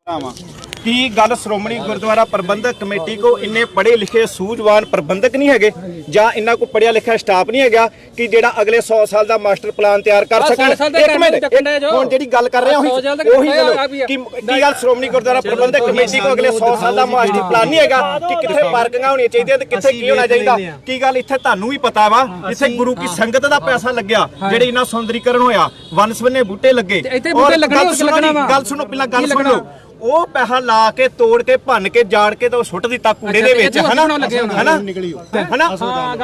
कि गल श्रोमणी गुरुद्वारा प्रबंधक कमेटी को इन्ने पढ़े लिखे सूझवान प्रबंधक नहीं है ਜਾਂ इन्ना को पढ़िया लिखा स्टाफ नहीं है कि जेड़ा अगले 100 साल का मास्टर प्लान तैयार कर सकन। एक मिनट हुण जेड़ी गल कर रहे हो ओही कि गल श्रोमणी गुरुद्वारा प्रबंधक कमेटी को अगले 100 साल का मास्टर प्लान नहीं है कि कित्थे पार्किंगां होनी चाहिए ते कित्थे की होना चाहिए की गल इत्थे तुहानू भी पता वा इत्थे गुरु की संगत दा पैसा लग्या जेड़ी इन्ना सौंदरीकरण होया वन सबने बूटे लगे गल सुनो पहला गल सुन लो ਉਹ ਪੈਸਾ ਲਾ ਕੇ ਤੋੜ ਕੇ ਭੰਨ ਕੇ ਜਾੜ ਕੇ ਤਾਂ ਸੁੱਟ ਦਿੱਤਾ ਕੂੜੇ ਦੇ ਵਿੱਚ ਹਨਾ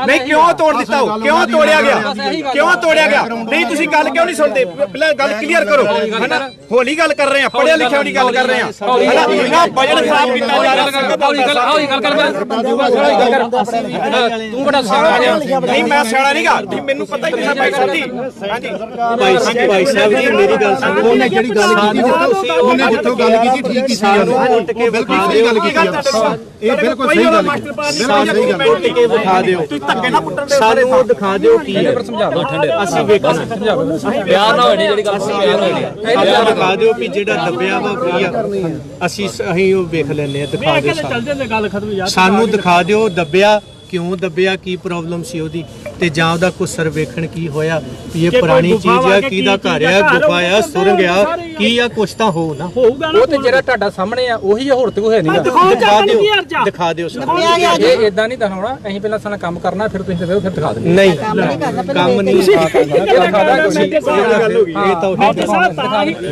ਨਹੀਂ ਕਿਉਂ ਤੋੜ ਦਿੱਤਾ ਉਹ ਕਿਉਂ ਤੋੜਿਆ ਗਿਆ ਨਹੀਂ ਤੁਸੀਂ ਗੱਲ ਕਿਉਂ ਨਹੀਂ ਸੁਣਦੇ ਪਹਿਲਾਂ ਗੱਲ ਕਲੀਅਰ ਕਰੋ ਹਨਾ ਹੋਲੀ ਗੱਲ ਕਰ ਰਹੇ ਆ ਪੜ੍ਹਿਆ ਲਿਖਿਆ ਦੀ ਗੱਲ ਕਰ ਰਹੇ ਆ ਹਨਾ ਇਹਨਾਂ ਬਜਟ ਖਰਾਬ ਕੀਤਾ ਜਾ ਰਿਹਾ ਤੂੰ ਬੜਾ ਸਿਆਣਾ ਨਹੀਂ ਮੈਂ ਸਿਆਣਾ ਨਹੀਂਗਾ ਮੈਨੂੰ ਪਤਾ ਹੀ ਨਹੀਂ ਭਾਈ ਸਾਹਿਬ ਜੀ ਹਾਂਜੀ ਭਾਈ ਸਾਹਿਬ ਜੀ ਮੇਰੀ ਗੱਲ ਸੁਣੋ ਉਹਨੇ ਜਿਹੜੀ ਗੱਲ ਕੀਤੀ ਉਹਨੇ ਜਿੱਥੋਂ ਗੱਲ ਕੀਤੀ ठीक ही सानू उठ के बिल्कुल सही गल कीती ये बिल्कुल सही गल सही गल उठ के दिखा दियो तू धक्के ना पुੱਟਣ ਦੇ सानू दिखा दियो की है पर समझा दो ठंडे ਅਸੀਂ ਵੇਖਾਂ ਸਮਝਾਓ ਪਿਆਰ ਨਾ ਹੋਣੀ ਜਿਹੜੀ ਗੱਲ ਪਿਆਰ ਹੋਣੀ ਹੈ ਦਿਖਾ ਦਿਓ ਕਿ ਜਿਹੜਾ ਦੱਬਿਆ ਵਾ ਕੀ ਆ ਅਸੀਂ ਉਹ ਵੇਖ ਲੈਨੇ ਆ ਦਿਖਾ ਦਿਓ ਚੱਲ ਜਾਂਦੇ ਗੱਲ ਖਤਮ ਯਾਰ ਸਾਨੂੰ ਦਿਖਾ ਦਿਓ ਦੱਬਿਆ क्यों दबिया की प्रॉब्लम सी ओदी ते जां ओदा कुछ सर्वेखण की होया ये पुरानी चीज है कीदा घर है गुफा है सुरंग है की या कुछ तां हो ना होऊगा ना वो ते जेड़ा ਤੁਹਾਡਾ ਸਾਹਮਣੇ ਆ ਉਹੀ ਹੋਰ ਤੇ ਕੋਈ ਨਹੀਂ ਦਿਖਾ ਦਿਓ ਇਹ ਇਦਾਂ ਨਹੀਂ ਦਿਖਾਉਣਾ ਅਸੀਂ ਪਹਿਲਾਂ ਸਾਡਾ ਕੰਮ ਕਰਨਾ ਫਿਰ ਤੁਸੀਂ ਫਿਰ ਦਿਖਾ ਦਿਓ ਨਹੀਂ ਕੰਮ ਨਹੀਂ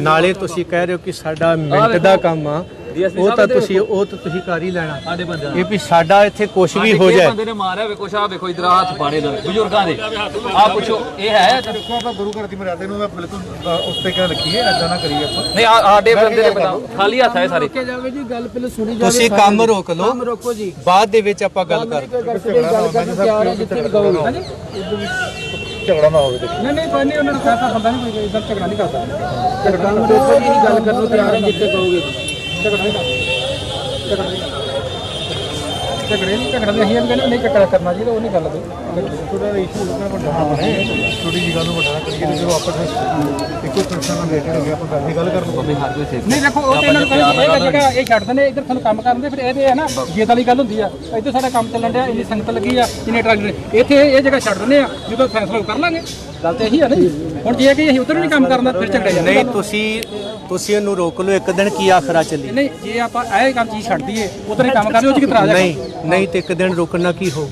ਨਾਲੇ ਤੁਸੀਂ ਕਹਿ ਰਹੇ ਹੋ ਕਿ ਸਾਡਾ ਮਿੰਟ ਦਾ ਕੰਮ ਆ ਉਹ ਤਾਂ ਤੁਸੀਂ ਕਰ ਹੀ ਲੈਣਾ ਸਾਡੇ ਬੰਦੇ ਇਹ ਵੀ ਸਾਡਾ ਇੱਥੇ ਕੁਝ ਵੀ ਹੋ ਜਾਏ ਬੰਦੇ ਨੇ ਮਾਰਿਆ ਵੇ ਕੁਛ ਆ ਵੇਖੋ ਇਧਰ ਹੱਥ ਪਾੜੇ ਨੇ ਬਜ਼ੁਰਗਾਂ ਦੇ ਆ ਪੁੱਛੋ ਇਹ ਹੈ ਦੇਖੋ ਆਪਾਂ ਗੁਰੂ ਘਰ ਦੀ ਮਰਿਆਦਾ ਨੂੰ ਬਿਲਕੁਲ ਉਸ ਤੇ ਕਿਆ ਰੱਖੀਏ ਐਦਾਂ ਨਾ ਕਰੀਏ ਆਪਾਂ ਨਹੀਂ ਸਾਡੇ ਬੰਦੇ ਨੇ ਪਤਾ ਖਾਲੀ ਹੱਥ ਹੈ ਸਾਰੇ ਜਾਵੇ ਜੀ ਗੱਲ ਪਹਿਲਾਂ ਸੁਣੀ ਜਾਵੇ ਤੁਸੀਂ ਕੰਮ ਰੋਕ ਲਓ ਕੰਮ ਰੋਕੋ ਜੀ ਬਾਅਦ ਦੇ ਵਿੱਚ ਆਪਾਂ ਗੱਲ ਕਰਾਂਗੇ ਝਗੜਾ ਨਾ ਹੋਵੇ ਨਹੀਂ ਕੋਈ ਨਹੀਂ ਉਹਨਾਂ ਨੂੰ ਕਹਿਤਾ ਬੰਦਾ ਨਹੀਂ ਕੋਈ ਇਦਾਂ ਝਗੜਾ ਨਹੀਂ ਕਰਦਾ ਝਗੜਾ ਨੂੰ ਦੇਖੋ ਜੀ ਗੱਲ ਕਰਨ ਨੂੰ ਤਿਆਰ ਹੈ ਜਿੱਥੇ ਕਹੋਗੇ ਝਗੜਾ ਦੇ ਅਸੀਂ ਕਹਿੰਦੇ ਨਹੀਂ ਝਗੜਾ ਕਰਨਾ ਜੀ ਉਹ ਨਹੀਂ ਗੱਲ ਥੋੜਾ ਇਸ਼ੂ ਲੱਗਣਾ ਵੱਡਾ ਛੋਟੀ ਜੀ ਗੱਲ ਨੂੰ ਵੱਡਾ ਕਰੀਏ ਜਦੋਂ ਆਪਸ ਇੱਕੋ ਪ੍ਰਸ਼ਨ ਨਾਲ ਰਿਲੇਟਡ ਹੋ ਗਿਆ ਆਪਾਂ ਗੱਲ ਕਰ ਲਵਾਂਗੇ ਹਰ ਕੋਈ ਸੇਫ ਨਹੀਂ ਦੇਖੋ ਉਹ ਤੇ ਇਹਨਾਂ ਨੂੰ ਇਹ ਜਗ੍ਹਾ ਇਹ ਛੱਡ ਦਿੰਦੇ ਇੱਧਰ ਤੁਹਾਨੂੰ ਕੰਮ ਕਰਨ ਦੇ ਫਿਰ ਇਹਦੇ ਹੈ ਨਾ ਜੇਤ ਵਾਲੀ ਗੱਲ ਹੁੰਦੀ ਆ ਇੱਥੇ ਸਾਡਾ ਕੰਮ ਚੱਲਣ ਡਿਆ ਇੰਨੀ ਸੰਗਤ ਲੱਗੀ ਆ ਇੰਨੇ ਟਰਾਲੀ ਇੱਥੇ ਇਹ ਜਗ੍ਹਾ ਛੱਡ ਦਿੰਦੇ ਆ ਜਦੋਂ ਫੈਸਲਾ ਕਰ ਲਾਂਗੇ ਗੱਲ ਤੇ ਇਹੀ ਆ ਨਹੀਂ ਹੁਣ ਜੇ ਕਿ ਅਸੀਂ ਉੱਧਰ ਨਹੀਂ ਕੰਮ ਕਰਨਾ ਫਿਰ ਝਗੜਾ ਜਾਂਦਾ ਨਹੀਂ ਤੁਸੀਂ ਇਹਨੂੰ ਰੋਕ ਲਓ ਇੱਕ ਦਿਨ ਕੀ ਆਖਰਾ ਚੱਲੀ ਨਹੀਂ ਜੇ ਆਪਾਂ ਇਹ ਕੰਮ ਚੀਜ਼ ਛੱਡ ਦਈਏ ਉੱਧਰ ਹੀ ਕੰਮ ਕਰਨੇ ਉਹ ਚ ਕਿਤਰਾ ਜਾ ਨਹੀਂ ਤੇ ਇੱਕ ਦਿਨ ਰੁਕਣਾ ਕੀ ਹੋ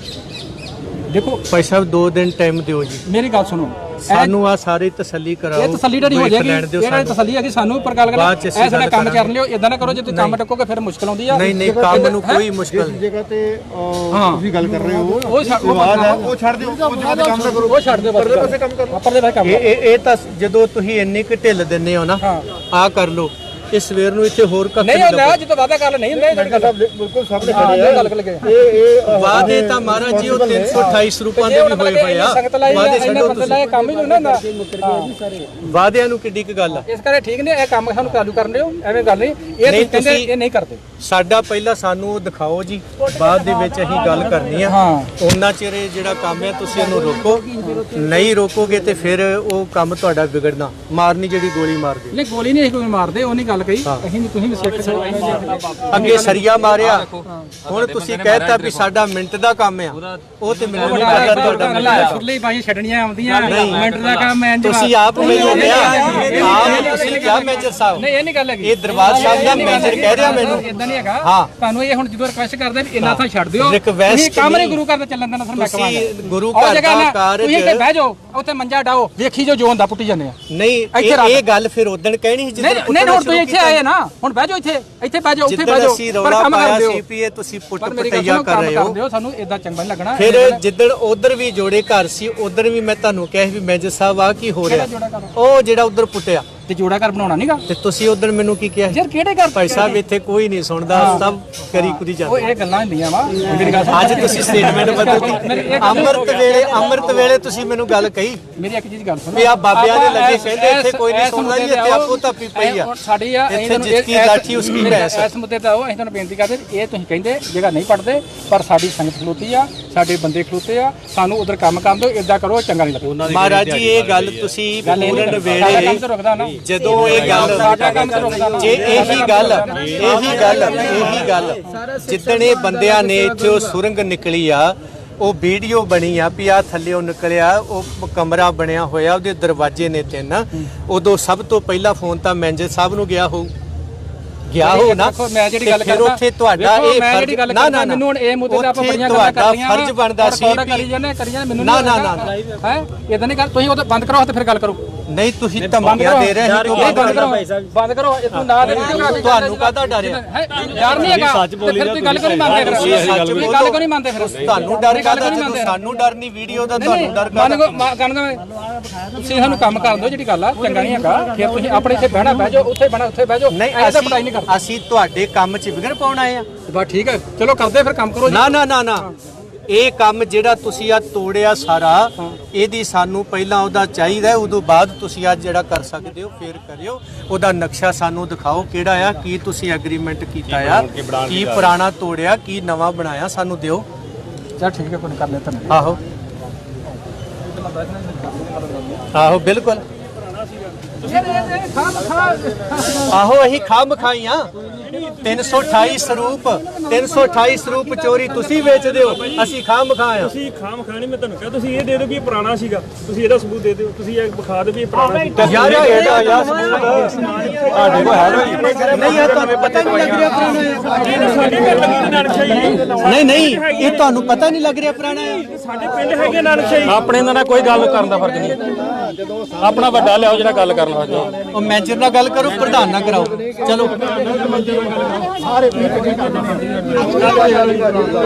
ਦੇਖੋ ਭਾਈ ਸਾਹਿਬ 2 ਦਿਨ ਟਾਈਮ ਦਿਓ ਜੀ ਮੇਰੀ ਗੱਲ ਸੁਣੋ ਸਾਨੂੰ ਆ ਸਾਰੀ ਤਸੱਲੀ ਕਰਾਓ ਇਹ ਤਸੱਲੀ ਢੜੀ ਹੋ ਜਾਏਗੀ ਇਹ ਤਸੱਲੀ ਹੈ ਕਿ ਸਾਨੂੰ ਪਰ ਗੱਲ ਕਰ ਇਹ ਸਾਡਾ ਕੰਮ ਕਰ ਲਿਓ ਇਦਾਂ ਨਾ ਕਰੋ ਜੇ ਤੁਸੀਂ ਕੰਮ ਟੱਕੋਗੇ ਫਿਰ ਮੁਸ਼ਕਲ ਆਉਂਦੀ ਆ ਨਹੀਂ ਕੰਮ ਨੂੰ ਕੋਈ ਮੁਸ਼ਕਲ ਨਹੀਂ ਜਗ੍ਹਾ ਤੇ ਤੁਸੀਂ ਗੱਲ ਕਰ ਰਹੇ ਹੋ ਉਹ ਛੱਡ ਦਿਓ ਉਹ ਜਗ੍ਹਾ ਤੇ ਕੰਮ ਨਾ ਕਰੋ ਉਹ ਛੱਡ ਦਿਓ ਪਰਲੇ ਪਾਸੇ ਕੰਮ ਕਰੋ ਪਰਲੇ ਪਾਸੇ ਕੰਮ ਇਹ ਤਾਂ ਜਦੋਂ ਤੁਸੀਂ ਇੰਨੀ ਕੁ ਢਿੱਲ ਦਿੰਦੇ ਹੋ ਨਾ ਆ ਕਰ ਲਓ ਇਹ ਸਵੇਰ ਨੂੰ ਇੱਥੇ ਹੋਰ ਕੱਖ ਨਹੀਂ ਹੁੰਦਾ ਜਦੋਂ ਵਾਦਾ ਕਰ ਨਹੀਂ ਹੁੰਦਾ ਇਹ ਗੱਲ ਬਿਲਕੁਲ ਸਾਹਮਣੇ ਖੜੇ ਆ ਗੱਲ ਲੱਗੇ ਇਹ ਵਾਦੇ ਤਾਂ ਮਹਾਰਾਜ ਜੀ ਉਹ 328 ਰੁਪਏ ਦੇ ਵੀ ਹੋਏ ਆ ਵਾਦੇ ਛੱਡੋ ਤੁਸੀਂ ਕੰਮ ਹੀ ਨਹੀਂ ਹੁੰਦਾ ਵਾਦਿਆਂ ਨੂੰ ਕਿੱਡੀ ਕੁ ਗੱਲ ਆ ਇਸ ਕਰਕੇ ਠੀਕ ਨੇ ਇਹ ਕੰਮ ਸਾਨੂੰ ਚਾਲੂ ਕਰਨ ਦਿਓ ਐਵੇਂ ਗੱਲ ਨਹੀਂ ਇਹ ਕਹਿੰਦੇ ਇਹ ਨਹੀਂ ਕਰਦੇ ਸਾਡਾ ਪਹਿਲਾਂ ਸਾਨੂੰ ਉਹ ਦਿਖਾਓ ਜੀ ਬਾਅਦ ਦੇ ਵਿੱਚ ਅਸੀਂ ਗੱਲ ਕਰਨੀ ਆ ਉਹਨਾਂ ਚਿਰ ਜਿਹੜਾ ਕੰਮ ਹੈ ਤੁਸੀਂ ਇਹਨੂੰ ਰੋਕੋ ਨਹੀਂ ਰੋਕੋਗੇ ਤੇ ਫਿਰ ਉਹ ਕੰਮ ਤੁਹਾਡਾ ਵਿਗੜਨਾ ਮਾਰਨੀ ਜਿਹੜੀ ਗੋਲੀ ਮਾਰਦੇ ਨਹੀਂ ਗੋਲੀ ਨਹੀਂ ਕੋਈ ਮਾਰਦੇ ਉਹ ਨਹੀਂ ਗੱਲ ਕਹੀ ਅਸੀਂ ਤੁਸੀਂ ਸਿੱਖ ਅੱਗੇ ਸਰੀਆ ਮਾਰਿਆ ਹੁਣ ਤੁਸੀਂ ਕਹਿਤਾ ਵੀ ਸਾਡਾ ਮਿੰਟ ਦਾ ਕੰਮ ਆ ਉਹ ਤੇ ਮੈਨੂੰ ਨਹੀਂ ਪਤਾ ਤੁਹਾਡਾ ਫੁੱਲੇ ਬਾਈ ਛੱਡਣੀਆਂ ਆਉਂਦੀਆਂ ਮਿੰਟ ਦਾ ਕੰਮ ਐ ਤੁਸੀਂ ਆਪ ਮੈਨੂੰ ਆਪ ਤੁਸੀਂ ਕਿਹਾ ਮੈਨੇਜਰ ਸਾਹਿਬ ਨਹੀਂ ਇਹ ਨਹੀਂ ਗੱਲ ਹੈਗੀ ਇਹ ਦਰਬਾਰ ਸਾਹਿਬ ਦਾ ਮੈਨੇਜਰ ਕਹਿ ਰਿਹਾ ਮੈਨੂੰ ਇਦਾਂ ਨਹੀਂ ਹੈਗਾ ਤੁਹਾਨੂੰ ਇਹ ਹੁਣ ਜਦੋਂ ਰਿਕੁਐਸਟ ਕਰਦੇ ਵੀ ਇੰਨਾ ਥਾਂ ਛੱਡ ਦਿਓ ਤੁਸੀਂ ਕੰਮ ਨਹੀਂ ਗੁਰੂ ਘਰ ਦਾ ਚੱਲਣ ਦੇਣਾ ਫਿਰ ਮੈਂ ਕਹਾਂਗਾ ਗੁਰੂ ਘਰ ਦਾ ਕਾਰਜ ਤੁਸੀਂ ਇੱਥੇ ਬਹਿ ਜਾਓ ਉੱਥੇ ਮੰਜਾ ਡਾਓ ਵੇਖੀ ਜੋ ਹੁੰਦਾ ਪੁੱਟੀ ਜਾਂਦੇ ਆ ਨਹੀਂ ਇਹ ਗੱਲ ਫਿਰ ਉਦੋਂ ਕਹਿਣੀ ਸੀ ਜਦੋਂ ਨਹੀਂ ਹੁਣ ਤੁਸੀਂ ਇੱਥੇ ਆਏ ਨਾ ਹੁਣ ਬਹਿ ਜਾਓ ਇੱਥੇ ਬਹਿ ਜਾਓ ਉੱਥੇ ਬਹਿ ਜਾਓ ਪਰ ਕੰਮ ਕਰ ਦਿਓ ਸੀਪੀਏ ਤੁਸੀਂ ਪਟਈਆ ਕਰ ਰਹੇ ਹੋ ਸਾਨੂੰ ਇਦਾਂ ਚੰਗਾ ਨਹੀਂ ਲੱਗਣਾ ਫਿਰ ਜਿੱਦਣ ਉਧਰ ਵੀ ਜੋੜੇ ਘਰ ਸੀ ਉਧਰ ਵੀ ਮੈਂ ਤੁਹਾਨੂੰ ਕਿਹਾ ਵੀ ਮੈਨੇਜਰ ਸਾਹਿਬ ਆ ਕੀ ਹੋ ਰਿਹਾ ਉਹ ਜਿਹੜਾ ਉਧਰ ਪੁੱਟਿਆ ਤੇ ਜੋੜਾ ਘਰ ਬਣਾਉਣਾ ਨਹੀਂਗਾ ਤੇ ਤੁਸੀਂ ਉਧਰ ਮੈਨੂੰ ਕੀ ਕਿਹਾ ਯਾਰ ਕਿਹੜੇ ਘਰ ਭਾਈ ਸਾਹਿਬ ਇੱਥੇ ਕੋਈ ਨਹੀਂ ਸੁਣਦਾ ਸਭ ਕਰੀ ਕੁਦੀ ਜਾਂਦਾ ਉਹ ਇਹ ਗੱਲਾਂ ਹੁੰਦੀਆਂ ਵਾ ਅੱਜ ਤੁਸੀਂ ਸਟੇਟਮੈਂਟ ਬਦਲਤੀ ਅੰਮ੍ਰਿਤ ਵੇਲੇ ਤੁਸੀਂ ਮੈਨੂੰ ਗੱਲ ਕਹੀ ਮੇਰੀ ਇੱਕ ਚੀਜ਼ ਗੱਲ ਸੁਣੋ ਵੀ ਆ ਬਾਬਿਆਂ ਦੇ ਲੱਗੇ ਕਹਿੰਦੇ ਇੱਥੇ ਕੋਈ ਨਹੀਂ ਸੁਣਦਾ ਜੀ ਇੱਥੇ ਆਪੋ ਧੱਪੀ ਪਈ ਆ ਸਾਡੀ ਆ ਜਿਸਕੀ ਲਾਠੀ ਉਸਕੀ ਭੈਂਸ ਇਸ ਮੁੱਦੇ ਤੇ ਆਓ ਅਸੀਂ ਤੁਹਾਨੂੰ ਬੇਨਤੀ ਕਰਦੇ ਇਹ ਤੁਸੀਂ ਕਹਿੰਦੇ ਜਗ੍ਹਾ ਨਹੀਂ ਪੜਦੇ ਪਰ ਸਾਡੀ ਸੰਗਤ ਖਲੋਤੀ ਆ ਸਾਡੇ ਬੰਦੇ ਖਲੋਤੇ ਆ ਸਾਨੂੰ ਉਧਰ ਕੰਮ ਕਰਨ ਦਿਓ ਇਦਾਂ ਕਰੋ ਚੰਗਾ ਨਹੀਂ ਲੱਗਦਾ ਮਹਾਰਾਜ ਜੀ ਇਹ ਗੱਲ ਤੁਸੀਂ ਪੂਰਨ ਵੇਲੇ ਜਦੋਂ ਇਹ ਗੱਲ ਜੇ ਇਹੀ ਗੱਲ ਜਿੱਦਣ ਇਹ ਬੰਦਿਆਂ ਨੇ ਇੱਥੇ ਸੁਰੰਗ ਨਿਕਲੀ ਆ, ਉਹ ਵੀਡੀਓ ਬਣੀ ਆ ਵੀ ਆ ਥੱਲਿਓਂ ਨਿਕਲਿਆ, ਉਹ ਕਮਰਾ ਬਣਿਆ ਹੋਇਆ, ਉਹਦੇ ਦਰਵਾਜ਼ੇ ਨੇ 3, ਉਦੋਂ ਸਭ ਤੋਂ ਪਹਿਲਾਂ ਫੋਨ ਤਾਂ ਮੈਨੇਜਰ ਸਾਹਿਬ ਨੂੰ ਗਿਆ ਹੋ ਨਾ। ਮੈਂ ਜਿਹੜੀ ਗੱਲ ਫਿਰ ਉੱਥੇ ਤੁਹਾਡਾ ਇਹ ਫਰਜ਼ ਨਾ ਮੈਨੂੰ ਹੁਣ ਇਹ ਮੁੱਦੇ ਤੇ ਆਪਾਂ ਬੜੀਆਂ ਗੱਲਾਂ ਕਰ ਰਹੀਆਂ ਫਰਜ਼ ਬਣਦਾ ਸੀ ਕਰੀ ਜਾਂਦੇ ਮੈਨੂੰ ਨਾ ਹੈ ਇਦਾਂ ਨਹੀਂ ਕਰ, ਤੁਸੀਂ ਉਹ ਬੰਦ ਕਰੋ ਤੇ ਫਿਰ ਗੱਲ ਕਰੋ। ਨਹੀਂ ਤੁਸੀਂ ਧਮਕੀਆਂ ਦੇ ਰਹੇ ਹੋ, ਬੰਦ ਕਰੋ ਇਤੋਂ ਨਾ ਦੇ ਤੁਹਾਨੂੰ ਕਾਹਦਾ ਡਰ ਹੈ? ਡਰ ਨਹੀਂ ਹੈਗਾ ਤੇ ਫਿਰ ਤੁਸੀਂ ਗੱਲ ਕਿਉਂ ਨਹੀਂ ਮੰਨਦੇ? ਫਿਰ ਗੱਲ ਕਿਉਂ ਨਹੀਂ ਮੰਨਦੇ? ਫਿਰ ਤੁਹਾਨੂੰ ਡਰ ਕਾਹਦਾ? ਜਦੋਂ ਸਾਨੂੰ ਡਰ ਨਹੀਂ ਵੀਡੀਓ ਦਾ, ਤੁਹਾਨੂੰ ਡਰ ਕਾਹਦਾ? ਤੁਸੀਂ ਸਾਨੂੰ ਕੰਮ ਕਰਨ ਦਿਓ, ਜਿਹੜੀ ਗੱਲ ਆ ਚੰਗਾ ਨਹੀਂ ਹੈਗਾ। ਫਿਰ ਤੁਸੀਂ ਆਪਣੇ ਇੱਥੇ ਬਹਿਣਾ ਬਹਿ ਜਾਓ, ਉੱਥੇ ਬਹਿਣਾ ਉੱਥੇ ਬਹਿ ਜਾਓ। ਨਹੀਂ ਅਸੀਂ ਤੁਹਾਡੇ ਕੰਮ 'ਚ ਵਿਗੜ ਪਾਉਣ ਆਏ ਆ? ਬਸ ਠੀਕ ਹੈ, ਚਲੋ ਕਰਦੇ ਫਿਰ ਕੰਮ ਕਰੋ। ਨਾ ਇਹ ਕੰਮ ਜਿਹੜਾ ਤੁਸੀਂ ਆ ਤੋੜਿਆ ਸਾਰਾ, ਇਹਦੀ ਸਾਨੂੰ ਪਹਿਲਾਂ ਉਹਦਾ ਚਾਹੀਦਾ, ਉਦੋਂ ਬਾਅਦ ਤੁਸੀਂ ਅੱਜ ਜਿਹੜਾ ਕਰ ਸਕਦੇ ਹੋ ਫੇਰ ਕਰਿਓ। ਉਹਦਾ ਨਕਸ਼ਾ ਸਾਨੂੰ ਦਿਖਾਓ ਕਿਹੜਾ ਆ, ਕੀ ਤੁਸੀਂ ਐਗਰੀਮੈਂਟ ਕੀਤਾ ਆ, ਕੀ ਪੁਰਾਣਾ ਤੋੜਿਆ, ਕੀ ਨਵਾਂ ਬਣਾਇਆ, ਸਾਨੂੰ ਦਿਓ। ਚਲ ਠੀਕ ਹੈ, ਕੋਈ ਕਰ ਲੈਤਾ। ਆਹੋ ਬਿਲਕੁਲ ਆਹੋ ਅਸੀਂ ਖਾਮ ਖਾਈਆਂ 328 ਸਰੂਪ ਚੋਰੀ ਤੁਸੀਂ ਵੇਚਦੇ ਹੋ, ਅਸੀਂ ਖਾਮ ਖਾਇਆ। ਤੁਸੀਂ ਖਾਮ ਖਾਣੀ, ਮੈਂ ਤੁਹਾਨੂੰ ਕਿਹਾ ਤੁਸੀਂ ਇਹ ਦੇ ਦਿਓ ਵੀ ਇਹ ਪੁਰਾਣਾ ਸੀਗਾ, ਤੁਸੀਂ ਇਹਦਾ ਸਬੂਤ ਦੇ ਦਿਓ, ਤੁਸੀਂ ਇਹ ਵਿਖਾ ਦਿਓ ਵੀ ਇਹ ਪੁਰਾਣਾ ਸੀ। ਯਾਰ ਇਹਦਾ ਸਬੂਤ ਤੁਹਾਡੇ ਕੋਲ ਹੈ ਨਹੀਂ ਹੈ? ਤੁਹਾਨੂੰ ਪਤਾ ਨਹੀਂ ਲੱਗ ਰਿਹਾ ਪੁਰਾਣਾ ਹੈ? ਸਾਡੇ ਪਿੰਡ ਲੱਗੀ ਨਾਨਕਸ਼ਾਹੀ ਨਹੀਂ ਇਹ ਤੁਹਾਨੂੰ ਪਤਾ ਨਹੀਂ ਲੱਗ ਰਿਹਾ ਪੁਰਾਣਾ ਹੈ? ਸਾਡੇ ਪਿੰਡ ਹੈਗੇ ਨਾਨਕਸ਼ਾਹੀ। ਆਪਣੇ ਨਾਲ ਕੋਈ ਗੱਲ ਕਰਨ ਦਾ ਫਰਕ ਨਹੀਂ, ਆਪਣਾ ਵੱਡਾ ਲਿਆਓ ਜਿਹੜਾ ਗੱਲ ਕਰਨ ਵਾਸਤੇ। ਉਹ ਮੈਨੇਜਰ ਨਾਲ ਗੱਲ ਕਰੋ, ਪ੍ਰਧਾਨ ਨਾਲ ਕਰਾਓ। ਚਲੋ ਸਾਰੇ ਬੋਲਣੇ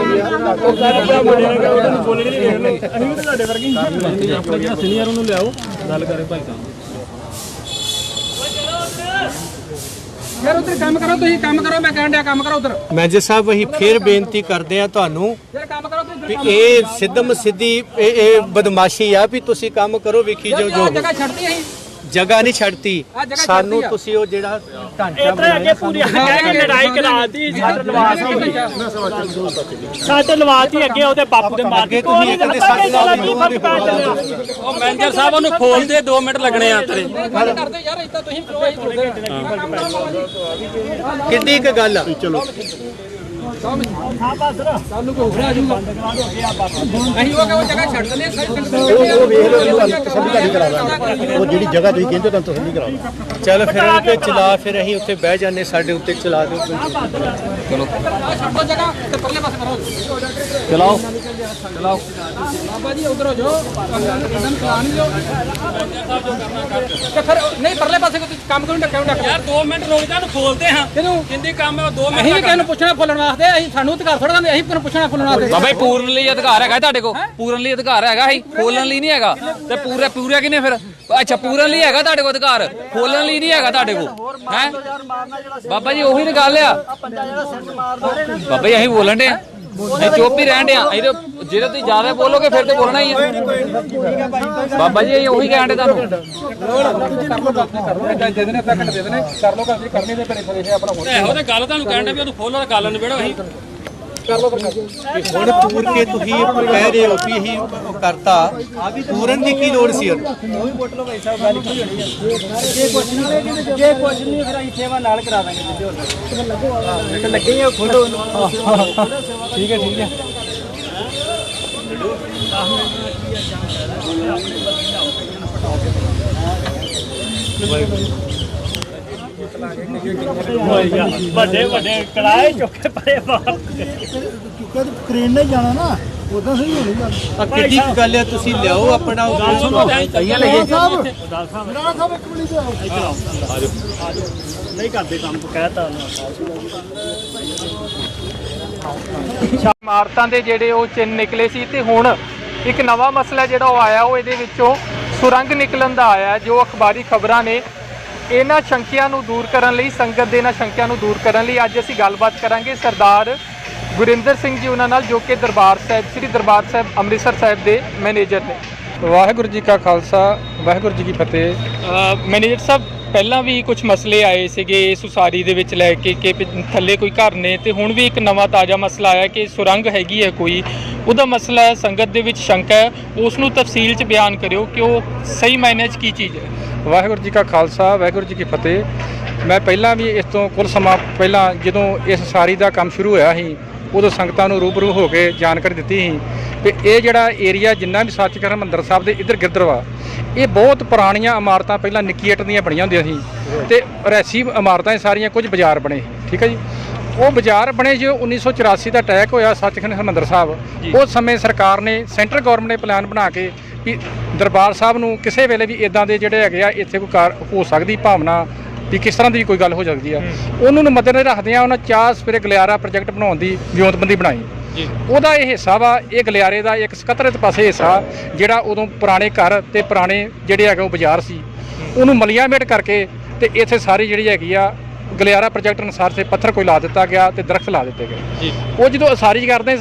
ਨਹੀਂ ਦੇਖਣੇ, ਅਸੀਂ ਵੀ ਤੁਹਾਡੇ ਵਰਗੇ ਆਪਣੇ ਜਿਹੜਾ ਸੀਨੀਅਰ ਉਹਨੂੰ ਲਿਆਓ, ਗੱਲ ਕਰੇ ਭਾਈ ਸਾਹਿਬ। ਯਾਰ ਉਧਰ ਕੰਮ ਕਰੋ, ਤੁਸੀਂ ਕੰਮ ਕਰੋ, ਮੈਂ ਕਹਿਣ ਡਿਆ ਕੰਮ ਕਰੋ ਉਧਰ। ਮੈਨੇਜਰ ਸਾਹਿਬ ਅਸੀਂ ਫੇਰ ਬੇਨਤੀ ਕਰਦੇ ਆ ਤੁਹਾਨੂੰ ਕੰਮ ਕਰੋ ਤੁਸੀਂ। ਵੀ ਇਹ ਸਿੱਧਮ ਸਿੱਧੀ ਇਹ ਬਦਮਾਸ਼ੀ ਆ ਵੀ ਤੁਸੀਂ ਕੰਮ ਕਰੋ, ਵੇਖੀ ਜੋ ਜਗ੍ਹਾ ਛੱਡਤੀ ਅਸੀਂ, ਜਗ੍ਹਾ ਨਹੀਂ ਛੱਡਤੀ ਸਾਨੂੰ। ਤੁਸੀਂ ਉਹ ਜਿਹੜਾ ਢਾਂਚਾ ਅੱਗੇ ਪੂਰੀ ਲੜਾਈ ਕਰਾਤੀ, ਸਾਡੇ ਲਵਾਤੀ ਅੱਗੇ ਉਹਦੇ ਬਾਪੂ ਦੇ ਮਾਰ ਕੇ। ਤੁਸੀਂ ਇੱਕ ਦੇ ਸਾਡੇ ਨਾਲ ਉਹ ਮੈਨੇਜਰ ਸਾਹਿਬ ਉਹਨੂੰ ਖੋਲ ਦੇ, 2 ਮਿੰਟ ਲੱਗਣੇ ਆ ਤੇਰੇ। ਕਰਦੇ ਯਾਰ ਇਦਾਂ ਤੁਸੀਂ ਕਿੰਨੀ ਕੁ ਗੱਲ ਆ? ਚਲੋ ਸਾਨੂੰ ਕੋਈ ਹੋਣਾ ਜੂਗਾ, ਅਸੀਂ ਉਹ ਜਗ੍ਹਾ ਛੱਡ ਦਿੰਦੇ ਉਹ ਵੇਖ ਲਓ, ਤੁਹਾਨੂੰ ਤਸੱਲੀ ਕਰਾ ਦਾਂਗੇ। ਉਹ ਜਿਹੜੀ ਜਗ੍ਹਾ ਤੁਸੀਂ ਕਹਿੰਦੇ ਤੁਹਾਨੂੰ ਤਸੱਲੀ ਕਰਾ ਦਾਂਗੇ। ਚੱਲ ਫਿਰ ਉੱਤੇ ਚਲਾ, ਫਿਰ ਅਸੀਂ ਉੱਥੇ ਬਹਿ ਜਾਂਦੇ, ਸਾਡੇ ਉੱਤੇ ਚਲਾ ਦਿਓ। ਚਲੋ ਛੱਡੋ ਜਗ੍ਹਾ ਤੇ ਪਰਲੇ ਪਾਸੇ ਕਰੋ, ਚਲਾਓ ਬਾਬਾ ਜੀ ਉਧਰ ਹੋ ਜਾਓ, ਇਦਾਂ ਚਲਾ ਨਹੀਂ ਜਾਓ ਤੇ ਫਿਰ ਨਹੀਂ ਪਰਲੇ ਪਾਸੇ ਕੋਈ ਕੰਮ ਕਿਉਂ ਡੱਕਿਆ? ਯਾਰ 2 ਮਿੰਟ ਰੁਕ ਜਾ, ਨੂੰ ਖੋਲਦੇ ਹਾਂ। ਕਿਹਨੂੰ ਕਿੰਦੀ ਕੰਮ ਹੈ? 2 ਮਿੰਟ ਅਸੀਂ ਕਿਸੇ ਨੂੰ ਪੁੱਛਣਾ ਫੁੱਲਣ ਵਾਸਤੇ, ਅਸੀਂ ਸਾਨੂੰ ਅਧਿਕਾਰ ਥੋੜਾ ਦਿੰਦੇ, ਅਸੀਂ ਕਿਹਨੂੰ ਪੁੱਛਣਾ ਫੁੱਲਣ ਵਾਸਤੇ? ਬਾਬਾ ਜੀ ਪੂਰਨ ਲਈ ਅਧਿਕਾਰ ਹੈਗਾ ਤੁਹਾਡੇ ਕੋਲ, ਪੂਰਨ ਲਈ ਅਧਿਕਾਰ ਹੈਗਾ, ਅਸੀਂ ਖੋਲਣ ਲਈ ਨਹੀਂ ਹੈਗਾ। ਤੇ ਪੂਰਾ ਕਿਨੇ ਫਿਰ? ਅੱਛਾ ਪੂਰਨ ਲਈ ਹੈਗਾ ਤੁਹਾਡੇ ਕੋਲ ਅਧਿਕਾਰ, ਖੋਲਣ ਲਈ ਨਹੀਂ ਹੈਗਾ ਤੁਹਾਡੇ ਕੋਲ ਹੈ? ਬਾਬਾ ਜੀ ਉਹੀ ਤਾਂ ਗੱਲ ਆ ਬਾਬਾ ਜੀ, ਅਸੀਂ ਬੋਲਣ ਦੇ ਅਸੀਂ ਚੁੱਪ ਹੀ ਰਹਿਣ ਦੇ ਆ। ਜਿਹੜੇ ਤੁਸੀਂ ਜ਼ਿਆਦਾ ਬੋਲੋਗੇ ਫਿਰ ਤੇ ਬੋਲਣਾ ਹੀ ਆ ਬਾਬਾ ਜੀ, ਅਸੀਂ ਉਹੀ ਕਹਿਣ ਦੇ ਤੁਹਾਨੂੰ। ਦੇ ਦੇਣੇ ਅੱਧਾ ਘੰਟਾ ਦੇ ਦੇਣੇ, ਕਰ ਲੋ ਗੱਲ ਕਰਨੀ ਤੇ ਫਿਰ ਇਹ ਆਪਣਾ ਇਹੋ ਤੇ ਗੱਲ ਤੁਹਾਨੂੰ ਕਹਿਣ ਦੇ ਵੀ ਉਹਨੂੰ ਖੋਲੋ, ਗੱਲ ਨਿਬੇੜੋ। ਅਸੀਂ ਕਰ ਲੋ ਫਿਰ ਹੁਣ ਪੂਰ ਕੇ ਤੁਸੀਂ ਕਹਿ ਰਹੇ ਹੋ ਵੀ ਅਸੀਂ ਉਹ ਕਰਤਾ, ਪੂਰਨ ਦੀ ਕੀ ਲੋੜ ਸੀ? ਜੇ ਕੁਛ ਨਹੀਂ ਫਿਰ ਅਸੀਂ ਸੇਵਾ ਨਾਲ ਕਰਾ ਦਾਂਗੇ। ਲੱਗੇ ਆ ਖੋਲੋ। ਠੀਕ ਹੈ ਠੀਕ ਹੈ। ਵੱਡੇ ਕੜਾਏ ਚੁੱਕੇ ਪਰੇ ਬਾਹਰ ਕ੍ਰੇਨ ਨਾਲ ਜਾਣਾ ਨਾ, ਉਦਾਂ ਸਹੀ ਹੋਣੀ ਗੱਲ। ਆ ਕਿੱਡੀ ਕੁ ਗੱਲ ਆ? ਤੁਸੀਂ ਲਿਆਓ ਆਪਣਾ ਨਹੀਂ ਕਰਦੇ ਕੰਮ ਕਹਿਤਾ। ਇਮਾਰਤਾਂ ਦੇ ਜਿਹੜੇ ਉਹ ਚਿੰਨ੍ਹ ਨਿਕਲੇ ਸੀ ਤੇ ਹੁਣ ਇੱਕ ਨਵਾਂ ਮਸਲਾ ਜਿਹੜਾ ਉਹ ਆਇਆ, ਉਹ ਇਹਦੇ ਵਿੱਚੋਂ ਸੁਰੰਗ ਨਿਕਲਣ ਦਾ ਆਇਆ। ਜੋ ਅਖਬਾਰੀ ਖਬਰਾਂ ਨੇ, ਇਹਨਾਂ ਸ਼ੰਕਿਆਂ ਨੂੰ ਦੂਰ ਕਰਨ ਲਈ, ਸੰਗਤ ਦੇ ਇਹਨਾਂ ਸ਼ੰਕਿਆਂ ਨੂੰ ਦੂਰ ਕਰਨ ਲਈ ਅੱਜ ਅਸੀਂ ਗੱਲਬਾਤ ਕਰਾਂਗੇ ਸਰਦਾਰ ਗੁਰਿੰਦਰ ਸਿੰਘ ਜੀ ਉਹਨਾਂ ਨਾਲ, ਜੋ ਕਿ ਦਰਬਾਰ ਸਾਹਿਬ, ਸ੍ਰੀ ਦਰਬਾਰ ਸਾਹਿਬ ਅੰਮ੍ਰਿਤਸਰ ਸਾਹਿਬ ਦੇ ਮੈਨੇਜਰ ਨੇ। ਵਾਹਿਗੁਰੂ ਜੀ ਕਾ ਖਾਲਸਾ, ਵਾਹਿਗੁਰੂ ਜੀ ਕੀ ਫਤਿਹ। ਮੈਨੇਜਰ ਸਾਹਿਬ, ਪਹਿਲਾਂ ਵੀ ਕੁਝ ਮਸਲੇ ਆਏ ਸੀਗੇ ਇਸ ਉਸਾਰੀ ਦੇ ਵਿੱਚ ਲੈ ਕੇ ਕਿ ਥੱਲੇ ਕੋਈ ਘਰ ਨੇ, ਤੇ ਹੁਣ ਵੀ ਇੱਕ ਨਵਾਂ ਤਾਜ਼ਾ ਮਸਲਾ ਆਇਆ ਕਿ ਸੁਰੰਗ ਹੈਗੀ ਹੈ ਕੋਈ, ਉਹਦਾ ਮਸਲਾ ਹੈ, ਸੰਗਤ ਦੇ ਵਿੱਚ ਸ਼ੰਕਾ ਹੈ, ਉਸ ਨੂੰ ਤਫਸੀਲ 'ਚ ਬਿਆਨ ਕਰਿਓ ਕਿ ਉਹ ਸਹੀ ਮਾਇਨੇ 'ਚ ਕੀ ਚੀਜ਼ ਹੈ। ਵਾਹਿਗੁਰੂ ਜੀ ਕਾ ਖਾਲਸਾ, ਵਾਹਿਗੁਰੂ ਜੀ ਕੀ ਫਤਿਹ। ਮੈਂ ਪਹਿਲਾਂ ਵੀ ਇਸ ਤੋਂ ਕੁਝ ਸਮਾਂ ਪਹਿਲਾਂ ਜਦੋਂ ਇਸ ਸਾਰੀ ਦਾ ਕੰਮ ਸ਼ੁਰੂ ਹੋਇਆ ਸੀ ਉਦੋਂ ਸੰਗਤਾਂ ਨੂੰ ਰੂਬਰੂ ਹੋ ਕੇ ਜਾਣਕਾਰੀ ਦਿੱਤੀ ਸੀ ਕਿ ਇਹ ਜਿਹੜਾ ਏਰੀਆ ਜਿੰਨਾ ਵੀ ਸੱਚਖੰਡ ਹਰਿਮੰਦਰ ਸਾਹਿਬ ਦੇ ਇੱਧਰ ਗਿਰਦਰ ਵਾ, ਇਹ ਬਹੁਤ ਪੁਰਾਣੀਆਂ ਇਮਾਰਤਾਂ ਪਹਿਲਾਂ ਨਿੱਕੀ ਇੱਟ ਦੀਆਂ ਬਣੀਆਂ ਹੁੰਦੀਆਂ ਸੀ ਤੇ ਰੈਸੀ ਇਮਾਰਤਾਂ ਸਾਰੀਆਂ, ਕੁਝ ਬਾਜ਼ਾਰ ਬਣੇ, ਠੀਕ ਹੈ ਜੀ। ਉਹ ਬਾਜ਼ਾਰ ਬਣੇ ਜੋ 1984 ਦਾ ਅਟੈਕ ਹੋਇਆ ਸੱਚਖੰਡ ਹਰਿਮੰਦਰ ਸਾਹਿਬ, ਉਸ ਸਮੇਂ ਸਰਕਾਰ ਨੇ, ਸੈਂਟਰ ਗਵਰਨਮੈਂਟ ਨੇ ਪਲਾਨ ਬਣਾ ਕੇ ਵੀ ਦਰਬਾਰ ਸਾਹਿਬ ਨੂੰ ਕਿਸੇ ਵੇਲੇ ਵੀ ਇਦਾਂ ਦੇ ਜਿਹੜੇ ਹੈਗੇ ਆ ਇੱਥੇ ਕੋਈ ਕਾਰ ਹੋ ਸਕਦੀ ਭਾਵਨਾ ਵੀ ਕਿਸ ਤਰ੍ਹਾਂ ਦੀ ਕੋਈ ਗੱਲ ਹੋ ਸਕਦੀ ਆ, ਉਹਨੂੰ ਨੂੰ ਮੱਦੇਨਜ਼ਰ ਰੱਖਦਿਆਂ ਉਹਨਾਂ ਚਾਹ ਸਵੇਰੇ ਗਲਿਆਰਾ ਪ੍ਰੋਜੈਕਟ ਬਣਾਉਣ ਦੀ ਵਿਉਂਤਬੰਦੀ ਬਣਾਈ। ਉਹਦਾ ਇਹ ਹਿੱਸਾ ਵਾ, ਇਹ ਗਲਿਆਰੇ ਦਾ ਇੱਕ ਸਕੱਤਰਤ ਪਾਸੇ ਹਿੱਸਾ ਜਿਹੜਾ ਉਦੋਂ ਪੁਰਾਣੇ ਘਰ ਤੇ ਪੁਰਾਣੇ ਜਿਹੜੇ ਹੈਗੇ ਉਹ ਬਾਜ਼ਾਰ ਸੀ, ਉਹਨੂੰ ਮਲੀਆਮੇਟ ਕਰਕੇ ਤੇ ਇੱਥੇ ਸਾਰੀ ਜਿਹੜੀ ਹੈਗੀ ਆ ਗਲਿਆਰਾ ਪ੍ਰੋਜੈਕਟ ਅਨੁਸਾਰ ਤੇ ਪੱਥਰ ਕੋਈ ਲਾ ਦਿੱਤਾ ਗਿਆ ਤੇ ਦਰਖਤ ਲਾ ਦਿੱਤੇ ਗਏ। ਉਹ ਜਦੋਂ ਉਸਾਰੀ ਕਰਦੇ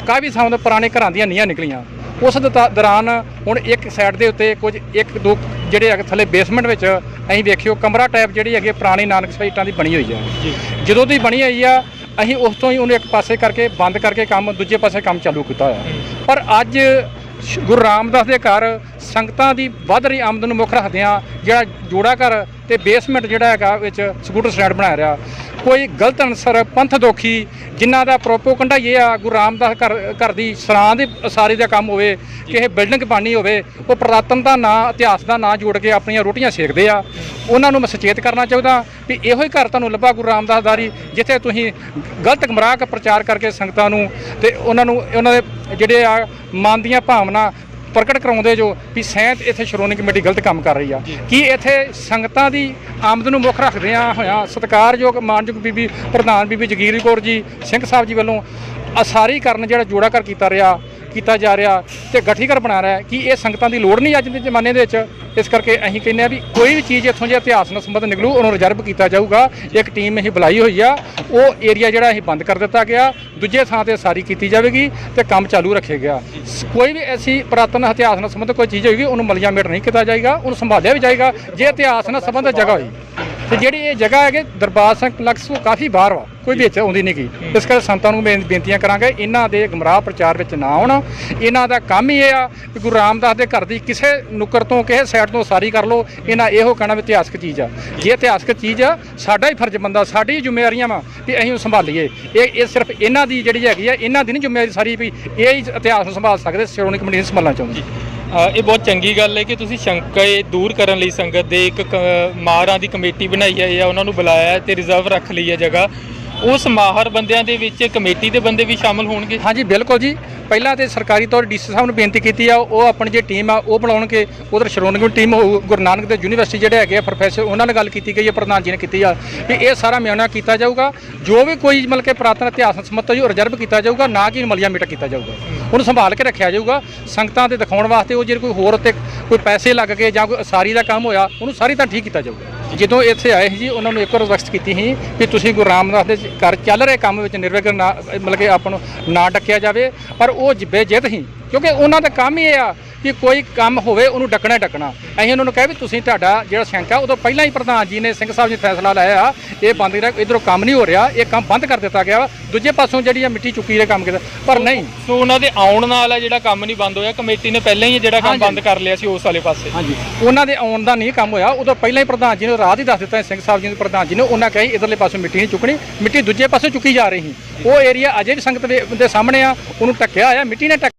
ਕਾਫੀ ਥਾਂ ਤੋਂ ਪੁਰਾਣੇ ਘਰਾਂ ਦੀਆਂ ਨੀਹਾਂ ਨਿਕਲੀਆਂ। ਉਸ ਦੌਰਾਨ ਹੁਣ ਇੱਕ ਸਾਈਡ ਦੇ ਉੱਤੇ ਕੁਝ ਇੱਕ ਦੋ ਜਿਹੜੇ ਹੈਗੇ ਥੱਲੇ ਬੇਸਮੈਂਟ ਵਿੱਚ ਅਸੀਂ ਵੇਖਿਓ ਕਮਰਾ ਟਾਈਪ ਜਿਹੜੀ ਹੈਗੀ ਪੁਰਾਣੀ ਨਾਨਕ ਸਾਈਟਾਂ ਦੀ ਬਣੀ ਹੋਈ ਆ। ਜਦੋਂ ਦੀ ਬਣੀ ਹੋਈ ਆ ਅਸੀਂ ਉਸ ਤੋਂ ਹੀ ਉਹਨੂੰ ਇੱਕ ਪਾਸੇ ਕਰਕੇ ਬੰਦ ਕਰਕੇ ਕੰਮ ਦੂਜੇ ਪਾਸੇ ਕੰਮ ਚਾਲੂ ਕੀਤਾ ਹੋਇਆ। ਪਰ ਅੱਜ ਗੁਰੂ ਰਾਮਦਾਸ ਦੇ ਘਰ ਸੰਗਤਾਂ ਦੀ ਵੱਧ ਰਹੀ ਆਮਦਨ ਨੂੰ ਮੁੱਖ ਰੱਖਦਿਆਂ ਜਿਹੜਾ ਜੋੜਾ ਘਰ ਤੇ ਬੇਸਮੈਂਟ ਜਿਹੜਾ ਹੈਗਾ ਵਿੱਚ ਸਕੂਟਰ ਸਟੈਂਡ ਬਣਾਇਆ ਰਿਹਾ, ਕੋਈ ਗਲਤ ਅਨਸਰ ਪੰਥ ਦੋਖੀ ਜਿਨ੍ਹਾਂ ਦਾ ਪ੍ਰੋਪੋਗੰਡਾ ਇਹ ਆ ਗੁਰੂ ਰਾਮਦਾਸ ਘਰ ਦੀ ਸਰਾਂ ਦੀ ਉਸਾਰੀ ਦਾ ਕੰਮ ਹੋਵੇ, ਕਿਸੇ ਬਿਲਡਿੰਗ ਬਣਨੀ ਹੋਵੇ, ਉਹ ਪੁਰਾਤਨ ਦਾ ਨਾਂ ਇਤਿਹਾਸ ਦਾ ਨਾਂ ਜੋੜ ਕੇ ਆਪਣੀਆਂ ਰੋਟੀਆਂ ਸੇਕਦੇ ਆ। ਉਹਨਾਂ ਨੂੰ ਮੈਂ ਸੁਚੇਤ ਕਰਨਾ ਚਾਹੁੰਦਾ ਵੀ ਇਹੋ ਹੀ ਘਰ ਤੁਹਾਨੂੰ ਲੱਭਾ ਗੁਰੂ ਰਾਮਦਾਸ ਦਾ ਜਿੱਥੇ ਤੁਸੀਂ ਗਲਤ ਗੁੰਮਰਾਹ ਪ੍ਰਚਾਰ ਕਰਕੇ ਸੰਗਤਾਂ ਨੂੰ ਤੇ ਉਹਨਾਂ ਦੇ ਜਿਹੜੇ ਆ ਮਨ ਦੀਆਂ ਭਾਵਨਾ ਪ੍ਰਗਟ ਕਰਾਉਂਦੇ ਜੋ ਵੀ ਸੈਂਤ ਇੱਥੇ ਸ਼੍ਰੋਮਣੀ ਕਮੇਟੀ ਗਲਤ ਕੰਮ ਕਰ ਰਹੀ ਆ। ਕੀ ਇੱਥੇ ਸੰਗਤਾਂ ਦੀ ਆਮਦਨ ਨੂੰ ਮੁੱਖ ਰੱਖਦਿਆਂ ਹੋਇਆਂ ਸਤਿਕਾਰਯੋਗ ਮਾਨਯੋਗ ਬੀਬੀ ਪ੍ਰਧਾਨ ਬੀਬੀ ਜਗੀਰ ਕੌਰ ਜੀ ਸਿੰਘ ਸਾਹਿਬ ਜੀ ਵੱਲੋਂ ਅਸਾਰੀ ਕਰਨ ਜਿਹੜਾ ਜੋੜਾ ਘਰ ਕੀਤਾ ਜਾ ਰਿਹਾ ਤੇ ਗਠੀਕਰ ਬਣਾ ਰਿਹਾ, ਕੀ ਇਹ ਸੰਗਤਾਂ ਦੀ ਲੋੜ ਨਹੀਂ ਅੱਜ ਦੇ ਜ਼ਮਾਨੇ ਦੇ ਵਿੱਚ? ਇਸ ਕਰਕੇ ਅਸੀਂ ਕਹਿੰਦੇ ਆ ਵੀ ਕੋਈ ਵੀ ਚੀਜ਼ ਇੱਥੋਂ ਜੇ ਇਤਿਹਾਸ ਨਾਲ ਸੰਬੰਧ ਨਿਕਲੂ ਉਹਨੂੰ ਰਿਜ਼ਰਵ ਕੀਤਾ ਜਾਊਗਾ। ਇੱਕ ਟੀਮ ਅਸੀਂ ਬੁਲਾਈ ਹੋਈ ਆ, ਉਹ ਏਰੀਆ ਜਿਹੜਾ ਅਸੀਂ ਬੰਦ ਕਰ ਦਿੱਤਾ ਗਿਆ, ਦੂਜੇ ਥਾਂ ਤੇ ਸਾਰੀ ਕੀਤੀ ਜਾਵੇਗੀ ਤੇ ਕੰਮ ਚਾਲੂ ਰੱਖਿਆ ਗਿਆ। ਕੋਈ ਵੀ ਐਸੀ ਪੁਰਾਤਨ ਇਤਿਹਾਸ ਨਾਲ ਸੰਬੰਧ ਕੋਈ ਚੀਜ਼ ਹੋਏਗੀ ਉਹਨੂੰ ਮਲੀਆਮੇਟ ਨਹੀਂ ਕੀਤਾ ਜਾਏਗਾ, ਉਹਨੂੰ ਸੰਭਾਲਿਆ ਵੀ ਜਾਏਗਾ। ਜੇ ਇਤਿਹਾਸ ਨਾਲ ਸੰਬੰਧਿਤ ਜਗ੍ਹਾ ਹੋਈ ਤੇ ਜਿਹੜੀ ਇਹ ਜਗ੍ਹਾ ਹੈਗੀ ਦਰਬਾਰ ਸਿੰਘ ਕੰਪਲੈਕਸ ਤੋਂ ਕਾਫੀ ਬਾਹਰ ਵਾ, ਕੋਈ ਵਿੱਚ ਆਉਂਦੀ ਨਹੀਂ ਗਈ। ਇਸ ਕਰਕੇ ਸੰਤਾਂ ਨੂੰ ਬੇਨਤੀਆਂ ਕਰਾਂਗੇ ਇਹਨਾਂ ਦੇ ਗੁੰਮਰਾਹ ਪ੍ਰਚਾਰ ਵਿੱਚ ਨਾ ਆਉਣ। ਇਹਨਾਂ ਦਾ ਕੰਮ ਹੀ ਇਹ ਆ ਕਿ ਗੁਰੂ ਰਾਮਦਾਸ ਦੇ ਘਰ ਦੀ ਕਿਸੇ ਨੁੱਕਰ ਤੋਂ ਕਿਸੇ ਸਾਈਡ ਤੋਂ ਸਾਰੀ ਕਰ ਲਓ। ਇਹਨਾਂ ਇਹੋ ਕਹਿਣਾ ਵੀ ਇਤਿਹਾਸਕ ਚੀਜ਼ ਆ, ਜੇ ਇਤਿਹਾਸਕ ਚੀਜ਼ ਆ ਸਾਡਾ ਹੀ ਫਰਜ਼ ਬਣਦਾ, ਸਾਡੀ ਜ਼ਿੰਮੇਵਾਰੀਆਂ ਵਾ ਵੀ ਅਸੀਂ ਉਹ ਸੰਭਾਲੀਏ। ਇਹ ਸਿਰਫ ਇਹਨਾਂ ਦੀ ਜਿਹੜੀ ਹੈਗੀ ਆ, ਇਹਨਾਂ ਦੀ ਨਹੀਂ ਜ਼ਿੰਮੇਵਾਰੀ ਸਾਰੀ ਵੀ ਇਹ ਹੀ ਇਤਿਹਾਸ ਨੂੰ ਸੰਭਾਲ ਸਕਦੇ, ਸ਼੍ਰੋਮਣੀ ਕਮੇਟੀ ਨੂੰ ਸੰਭਾਲਣਾ ਚਾਹੁੰਦੀ। ਇਹ ਬਹੁਤ ਚੰਗੀ ਗੱਲ ਹੈ ਕਿ ਤੁਸੀਂ ਸ਼ੰਕੇ ਦੂਰ ਕਰਨ ਲਈ ਸੰਗਤ ਦੇ ਇੱਕ ਮਾਹਰਾਂ ਦੀ ਕਮੇਟੀ ਬਣਾਈ ਹੈ ਜਾਂ ਉਹਨਾਂ ਨੂੰ ਬੁਲਾਇਆ ਤੇ ਰਿਜ਼ਰਵ ਰੱਖ ਲਈ ਹੈ ਜਗ੍ਹਾ। ਉਸ ਮਾਹਰ ਬੰਦਿਆਂ ਦੇ ਵਿੱਚ ਕਮੇਟੀ ਦੇ ਬੰਦੇ ਵੀ ਸ਼ਾਮਲ ਹੋਣਗੇ? ਹਾਂਜੀ ਬਿਲਕੁਲ ਜੀ। ਪਹਿਲਾਂ ਤੇ ਸਰਕਾਰੀ ਤੌਰ ਡੀਸੀ ਸਾਹਿਬ ਨੂੰ ਬੇਨਤੀ ਕੀਤੀ ਆ, ਉਹ ਆਪਣੀ ਜਿਹੜੀ ਟੀਮ ਆ ਉਹ ਬਣਾਉਣਗੇ। ਉਧਰ ਸ਼੍ਰੋਮਣੀ ਟੀਮ ਹੋਊ, ਗੁਰੂ ਨਾਨਕ ਦੇਵ ਯੂਨੀਵਰਸਿਟੀ ਜਿਹੜੇ ਹੈਗੇ ਆ ਪ੍ਰੋਫੈਸਰ, ਉਹਨਾਂ ਨਾਲ ਗੱਲ ਕੀਤੀ ਗਈ ਹੈ, ਪ੍ਰਧਾਨ ਜੀ ਨੇ ਕੀਤੀ ਆ ਵੀ ਇਹ ਸਾਰਾ ਮਿਆਨਾ ਕੀਤਾ ਜਾਊਗਾ। ਜੋ ਵੀ ਕੋਈ ਮਤਲਬ ਕਿ ਪੁਰਾਤਨ ਇਤਿਹਾਸ ਨਾਲ ਸੰਬੰਧਿਤ ਹੋਈ ਉਹ ਰਿਜ਼ਰਵ ਕੀਤਾ ਜਾਊਗਾ, ਨਾ ਕਿ ਮਲੀਆਮੇਟ ਕੀਤਾ ਜਾਊਗਾ। ਉਹਨੂੰ ਸੰਭਾਲ ਕੇ ਰੱਖਿਆ ਜਾਊਗਾ ਸੰਗਤਾਂ ਦੇ ਦਿਖਾਉਣ ਵਾਸਤੇ। ਉਹ ਜੇ ਕੋਈ ਹੋਰ ਉੱਤੇ ਕੋਈ ਪੈਸੇ ਲੱਗ ਕੇ ਜਾਂ ਕੋਈ ਉਸਾਰੀ ਦਾ ਕੰਮ ਹੋਇਆ ਉਹਨੂੰ ਸਾਰੀ ਤਾਂ ਠੀਕ ਕੀਤਾ ਜਾਊਗਾ। ਜਦੋਂ ਇੱਥੇ ਆਏ ਸੀ ਜੀ ਉਹਨਾਂ ਨੂੰ ਇੱਕ ਵਾਰ ਰਿਕੁਐਸਟ ਕੀਤੀ ਸੀ ਵੀ ਤੁਸੀਂ ਗੁਰੂ ਰਾਮਦਾਸ ਦੇ ਘਰ ਚੱਲ ਰਹੇ ਕੰਮ ਵਿੱਚ ਨਿਰਵਿਘਨ ਨਾ ਮਤਲਬ ਕਿ ਆਪਾਂ ਨੂੰ ਨਾ ਡੱਕਿਆ ਜਾਵੇ, ਪਰ ਉਹ ਬੇਜਿੱਦ ਸੀ ਕਿਉਂਕਿ ਉਹਨਾਂ ਦਾ ਕੰਮ ਹੀ ਇਹ ਆ ਕਿ ਕੋਈ ਕੰਮ ਹੋਵੇ ਉਹਨੂੰ ਡੱਕਣਾ। ਅਸੀਂ ਉਹਨਾਂ ਨੂੰ ਕਿਹਾ ਵੀ ਤੁਸੀਂ ਤੁਹਾਡਾ ਜਿਹੜਾ ਸ਼ੰਕਾ ਉਦੋਂ ਪਹਿਲਾਂ ਹੀ ਪ੍ਰਧਾਨ ਜੀ ਨੇ ਸਿੰਘ ਸਾਹਿਬ ਜੀ ਫੈਸਲਾ ਲਾਇਆ ਇਹ ਬੰਦ ਕਰ, ਇੱਧਰੋਂ ਕੰਮ ਨਹੀਂ ਹੋ ਰਿਹਾ, ਇਹ ਕੰਮ ਬੰਦ ਕਰ ਦਿੱਤਾ ਗਿਆ। ਦੂਜੇ ਪਾਸੋਂ ਜਿਹੜੀ ਆ ਮਿੱਟੀ ਚੁੱਕੀ ਦੇ ਕੰਮ ਕੀਤਾ, ਪਰ ਨਹੀਂ। ਸੋ ਉਹਨਾਂ ਦੇ ਆਉਣ ਨਾਲ ਹੈ ਜਿਹੜਾ ਕੰਮ ਨਹੀਂ ਬੰਦ ਹੋਇਆ, ਕਮੇਟੀ ਨੇ ਪਹਿਲਾਂ ਹੀ ਜਿਹੜਾ ਕੰਮ ਬੰਦ ਕਰ ਲਿਆ ਸੀ ਉਸ ਵਾਲੇ ਪਾਸੇ। ਹਾਂਜੀ, ਉਹਨਾਂ ਦੇ ਆਉਣ ਦਾ ਨਹੀਂ ਕੰਮ ਹੋਇਆ, ਉਦੋਂ ਪਹਿਲਾਂ ਹੀ ਪ੍ਰਧਾਨ ਜੀ ਨੇ ਰਾਤ ਹੀ ਦੱਸ ਦਿੱਤਾ ਸਿੰਘ ਸਾਹਿਬ ਜੀ ਦੇ ਪ੍ਰਧਾਨ ਜੀ ਨੇ। ਉਹਨਾਂ ਕਹੀ ਇੱਧਰਲੇ ਪਾਸੋਂ ਮਿੱਟੀ ਨਹੀਂ ਚੁੱਕਣੀ, ਮਿੱਟੀ ਦੂਜੇ ਪਾਸੋਂ ਚੁੱਕੀ ਜਾ ਰਹੀ ਸੀ। ਉਹ ਏਰੀਆ ਅਜੇ ਵੀ ਸੰਗਤ ਦੇ ਸਾਹਮਣੇ ਆ, ਉਹਨੂੰ ਢੱਕਿਆ ਹੋਇਆ, ਮਿੱਟੀ ਨੇ